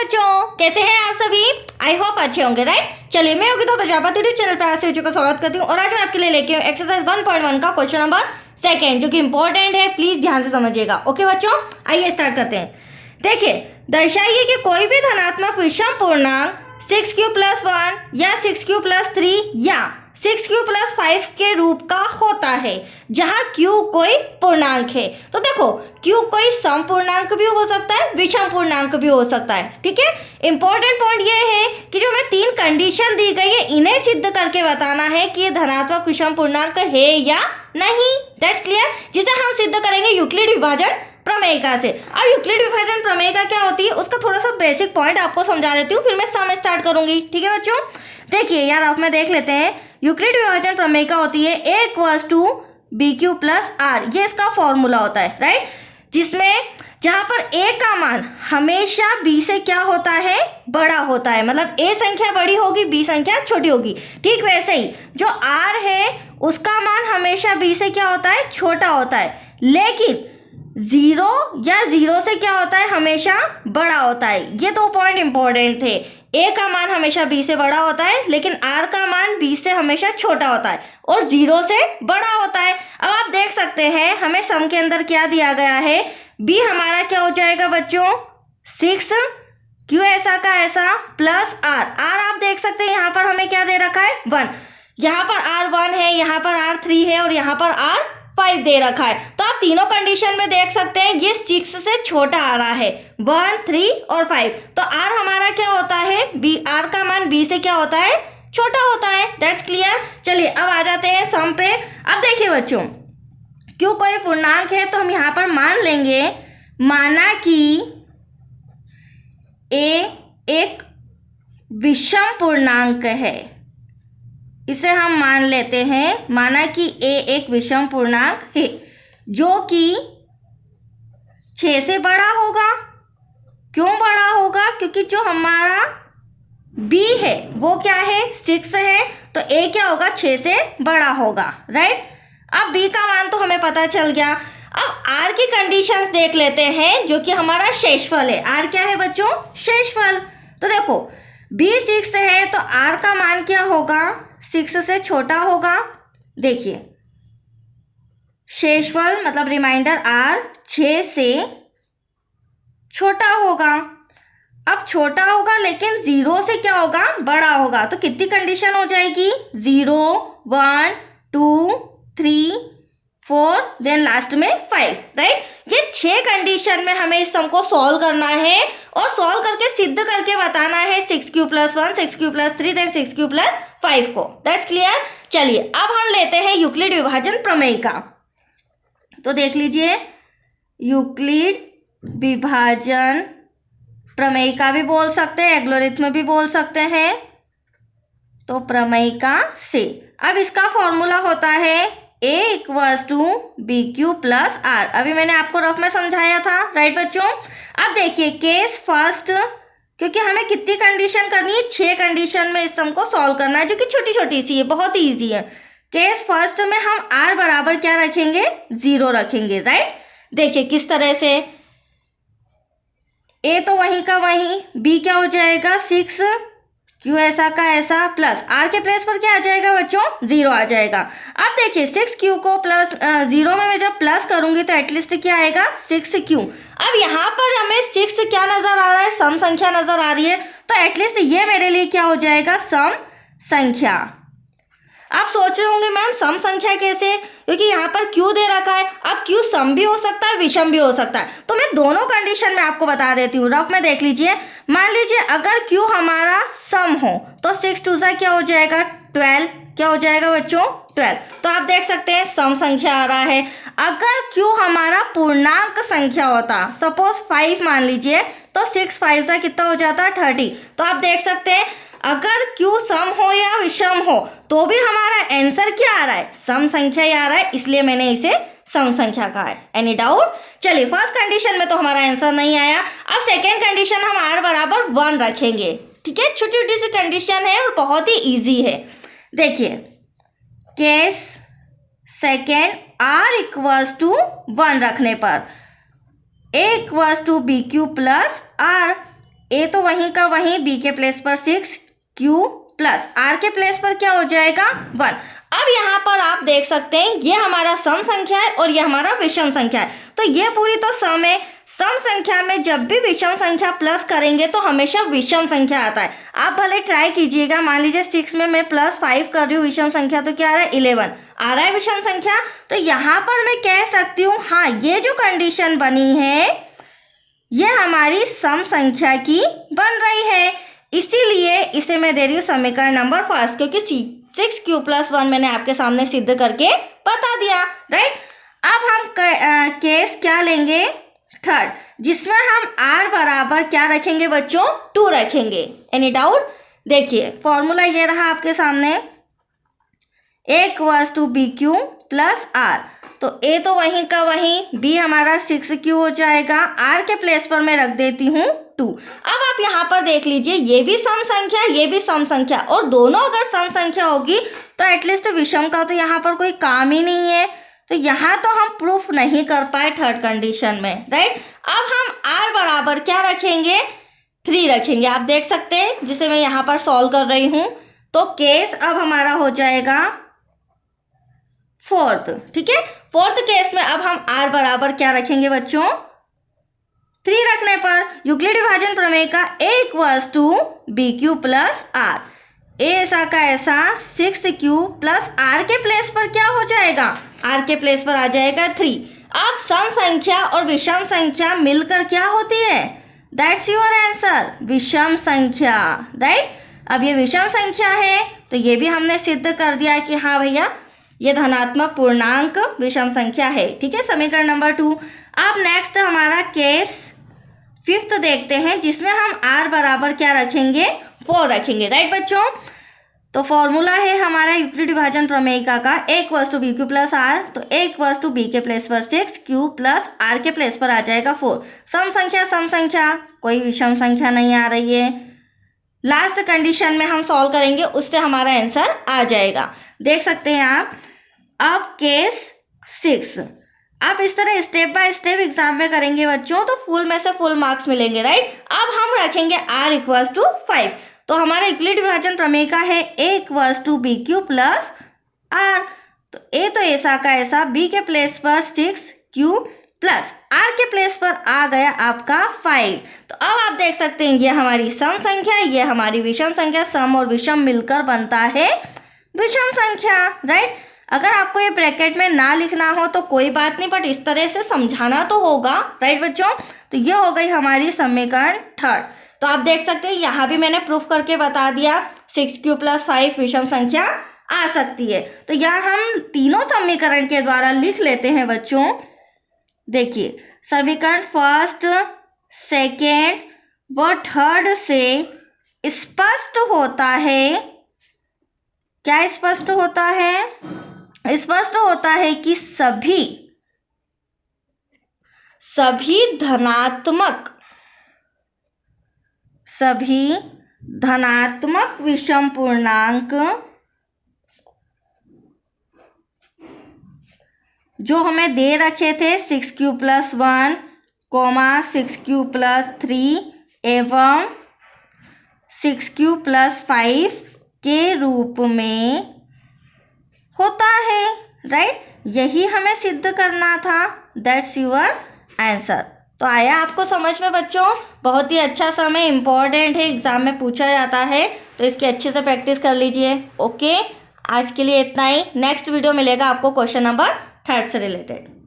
बच्चों, कैसे हैं आप सभी? आई होप अच्छे होंगे, राइट। चलिए, मैं योगिता प्रजापति यूट्यूब चैनल पर आपसे का स्वागत करती हूँ और आज मैं आपके लिए लेके हूँ एक्सरसाइज 1.1 का क्वेश्चन नंबर 2 जो कि इंपॉर्टेंट है। प्लीज ध्यान से समझिएगा। ओके बच्चों, आइए स्टार्ट करते हैं। देखिए, दर्शाइए कि कोई भी धनात्मक विषम पूर्णांक 6q+1 या 6q+3 या 6q+5 के रूप का होता है जहां q कोई पूर्णांक है। तो देखो, q कोई सम पूर्णांक भी हो सकता है, विषम पूर्णांक भी हो सकता है। ठीक है, इंपॉर्टेंट पॉइंट ये है कि जो हमें 3 कंडीशन दी गई है इन्हें सिद्ध करके बताना है कि ये धनात्मक विषम पूर्णांक है या नहीं। दैट्स क्लियर, जिसे हम सिद्ध करेंगे यूक्लिड विभाजन प्रमेयिका से। अब यूक्लिड विभाजन प्रमेयिका क्या होती है उसका थोड़ा सा बेसिक पॉइंट आपको समझा देती हूँ, फिर मैं सम स्टार्ट करूंगी। ठीक है बच्चों, देखिए यार, आप में देख लेते हैं। यूक्लिड विभाजन प्रमेयिका होती है a=bq+r, ये इसका फॉर्मूला होता है, राइट। जिसमें जहां पर a का मान हमेशा b से क्या होता है, बड़ा होता है। मतलब a संख्या बड़ी होगी, b संख्या छोटी होगी। ठीक वैसे ही जो r है उसका मान हमेशा b से क्या होता है, छोटा होता है। लेकिन 0 या 0 से क्या होता है, हमेशा बड़ा होता है। ये 2 पॉइंट इंपॉर्टेंट थे। a का मान हमेशा b से बड़ा होता है, लेकिन r का मान b से हमेशा छोटा होता है और 0 से बड़ा होता है। अब आप देख सकते हैं हमें सम के अंदर क्या दिया गया है, b हमारा क्या हो जाएगा बच्चों, 6 q ऐसा का ऐसा प्लस r। आप देख सकते हैं यहाँ पर हमें क्या दे रखा है, 1। यहाँ पर r1 है, यहाँ पर r3 है और यहाँ पर r5 दे रखा है। तो आप तीनों कंडीशन में देख सकते हैं ये 6 से छोटा आ रहा है, 1, 3 और 5। तो r हमारा क्या होता है, b, r का मान b से क्या होता है, छोटा होता है। That's clear. चलिए अब आ जाते हैं सम पे। अब देखिए बच्चों, क्यों कोई पूर्णांक है तो हम यहाँ पर मान लेंगे, माना कि a एक विषम पूर्णांक है। इसे हम मान लेते हैं, माना कि a एक विषम पूर्णांक है जो कि 6 से बड़ा होगा। क्यों बड़ा होगा, क्योंकि जो हमारा b है वो क्या है, 6 है, तो a क्या होगा, 6 से बड़ा होगा, राइट। अब b का मान तो हमें पता चल गया। अब r की कंडीशंस देख लेते हैं जो कि हमारा शेषफल है। r क्या है बच्चों, शेषफल। तो देखो, b 6 है तो r का मान क्या होगा, 6 से छोटा होगा। देखिए, शेषफल मतलब रिमाइंडर r 6 से छोटा होगा। अब छोटा होगा लेकिन 0 से क्या होगा, बड़ा होगा। तो कितनी कंडीशन हो जाएगी, 0, 1, 2, 3, 4, देन लास्ट में 5, राइट। ये 6 कंडीशन में हमें इस सम को सॉल्व करना है और सॉल्व करके सिद्ध करके बताना है 6q+1, 6q+3, देन 6q+5 को। That's clear. चलिए अब हम लेते हैं यूक्लिड विभाजन प्रमेयिका। तो देख लीजिए, यूक्लिड विभाजन प्रमेयिका भी बोल सकते हैं, एल्गोरिथम भी बोल सकते हैं। तो प्रमेयिका से अब इसका फॉर्मूला होता है a=bq+r। अभी मैंने आपको रफ में समझाया था, राइट बच्चों। अब देखिए केस फर्स्ट, क्योंकि हमें कितनी कंडीशन करनी है, 6 कंडीशन में इस सम को सॉल्व करना है जो कि छोटी छोटी सी है, बहुत ही ईजी है। केस फर्स्ट में हम r बराबर क्या रखेंगे, 0 रखेंगे, राइट। देखिए किस तरह से, a तो वहीं का वहीं, b क्या हो जाएगा, 6, q ऐसा का ऐसा प्लस r के प्लेस पर क्या आ जाएगा बच्चों, 0 आ जाएगा। अब देखिए 6q को प्लस 0 में मैं जब प्लस करूंगी तो एटलीस्ट क्या आएगा, 6q। अब यहाँ पर हमें 6 क्या नजर आ रहा है, सम संख्या नजर आ रही है, तो एटलीस्ट ये मेरे लिए क्या हो जाएगा, सम संख्या। आप सोच रहे होंगे मैम सम संख्या कैसे, क्योंकि यहाँ पर q दे रखा है। अब q सम भी हो सकता है, विषम भी हो सकता है। तो मैं दोनों कंडीशन में आपको बता देती हूँ, रफ में देख लीजिए। मान लीजिए अगर q हमारा सम हो तो 6 2 क्या हो जाएगा, 12। क्या हो जाएगा बच्चों, 12। तो आप देख सकते हैं सम संख्या आ रहा है। अगर q हमारा पूर्णांक संख्या होता, सपोज 5 मान लीजिए, तो 6 5 कितना हो जाता है, 30। तो आप देख सकते हैं अगर q सम हो या विषम हो तो भी हमारा आंसर क्या आ रहा है, सम संख्या ही आ रहा है, इसलिए मैंने इसे सम संख्या कहा है। Any doubt. चलिए फर्स्ट कंडीशन में तो हमारा आंसर नहीं आया। अब सेकेंड कंडीशन हम r बराबर 1 रखेंगे। ठीक है, छोटी छोटी सी कंडीशन है और बहुत ही ईजी है। देखिए केस सेकेंड, r = 1 रखने पर a = bq+r, ए तो वहीं का वहीं, बी के प्लेस पर 6 क्यू प्लस आर के प्लेस पर क्या हो जाएगा 1। अब यहाँ पर आप देख सकते हैं ये हमारा सम संख्या है और ये हमारा विषम संख्या है, तो ये पूरी तो सम है। सम संख्या में जब भी विषम संख्या प्लस करेंगे तो हमेशा विषम संख्या आता है। आप भले ट्राई कीजिएगा, मान लीजिए 6 में मैं +5 कर रही हूँ विषम संख्या, तो क्या आ रहा है 11 आ रहा है विषम संख्या। तो यहाँ पर मैं कह सकती हूँ हाँ, ये जो कंडीशन बनी है ये हमारी सम संख्या की बन रही है, इसीलिए इसे मैं दे रही हूँ समीकरण नंबर फर्स्ट, क्योंकि 6q + 1 मैंने आपके सामने सिद्ध करके बता दिया, राइट। अब हम केस क्या लेंगे थर्ड, जिसमें हम r बराबर क्या रखेंगे बच्चों 2 रखेंगे। Any doubt? देखिए फॉर्मूला ये रहा आपके सामने, a = bq + r, तो a तो वहीं का वहीं, b हमारा 6q हो जाएगा, r के प्लेस पर मैं रख देती हूँ 2। अब आप यहाँ पर देख लीजिए ये भी सम संख्या, ये भी सम संख्या, और दोनों अगर सम संख्या होगी तो एटलीस्ट विषम का तो यहाँ पर कोई काम ही नहीं है, तो यहाँ तो हम प्रूफ नहीं कर पाए थर्ड कंडीशन में, राइट। अब हम r बराबर क्या रखेंगे 3 रखेंगे, आप देख सकते हैं, जिसे मैं यहाँ पर सॉल्व कर रही हूँ। तो केस अब हमारा हो जाएगा फोर्थ, ठीक है। फोर्थ केस में अब हम r बराबर क्या रखेंगे बच्चों 3 रखने पर यूक्लिड विभाजन प्रमेय का a = bq + r, a ऐसा का ऐसा 6q + r के प्लेस पर क्या हो जाएगा, r के प्लेस पर आ जाएगा 3। अब सम संख्या और विषम संख्या मिलकर क्या होती है, दैट्स योर आंसर, विषम संख्या, राइट। अब ये विषम संख्या है तो ये भी हमने सिद्ध कर दिया कि हाँ भैया ये धनात्मक पूर्णांक विषम संख्या है, ठीक है, समीकरण नंबर 2। अब नेक्स्ट हमारा केस फिफ्थ देखते हैं, जिसमें हम r बराबर क्या रखेंगे 4 रखेंगे, राइट बच्चों। तो फॉर्मूला है हमारा यूक्लिड विभाजन प्रमेयिका का a = bq + r, तो a = b के प्लेस पर 6q + r के प्लेस पर आ जाएगा 4। सम संख्या, कोई विषम संख्या नहीं आ रही है। लास्ट कंडीशन में हम सॉल्व करेंगे, उससे हमारा आंसर आ जाएगा, देख सकते हैं आप। अब केस 6 आप इस तरह स्टेप बाय स्टेप एग्जाम में करेंगे बच्चों, तो फुल में से फुल मार्क्स मिलेंगे, राइट। अब हम रखेंगे r = 5, तो हमारा यूक्लिड विभाजन प्रमेय का है a = bq + r, तो a तो ऐसा का ऐसा, b के प्लेस पर 6q + r के प्लेस पर आ गया आपका 5। तो अब आप देख सकते हैं ये हमारी सम संख्या, ये हमारी विषम संख्या, सम और विषम मिलकर बनता है विषम संख्या, राइट। अगर आपको ये ब्रैकेट में ना लिखना हो तो कोई बात नहीं, बट इस तरह से समझाना तो होगा, राइट बच्चों। तो ये हो गई हमारी समीकरण थर्ड। तो आप देख सकते हैं यहाँ भी मैंने प्रूफ करके बता दिया 6q + 5 विषम संख्या आ सकती है। तो यहाँ हम तीनों समीकरण के द्वारा लिख लेते हैं बच्चों। देखिए समीकरण फर्स्ट, सेकेंड व थर्ड से स्पष्ट होता है, क्या स्पष्ट होता है, स्पष्ट होता है कि सभी धनात्मक विषम पूर्णांक जो हमें दे रखे थे 6q + 1, 6q + 3 एवं 6q + 5 के रूप में होता है, राइट। यही हमें सिद्ध करना था, दैट्स योर आंसर। तो आया आपको समझ में बच्चों, बहुत ही अच्छा समय इम्पॉर्टेंट है, एग्जाम में पूछा जाता है, तो इसकी अच्छे से प्रैक्टिस कर लीजिए। ओके, आज के लिए इतना ही, नेक्स्ट वीडियो मिलेगा आपको क्वेश्चन नंबर 3 से रिलेटेड।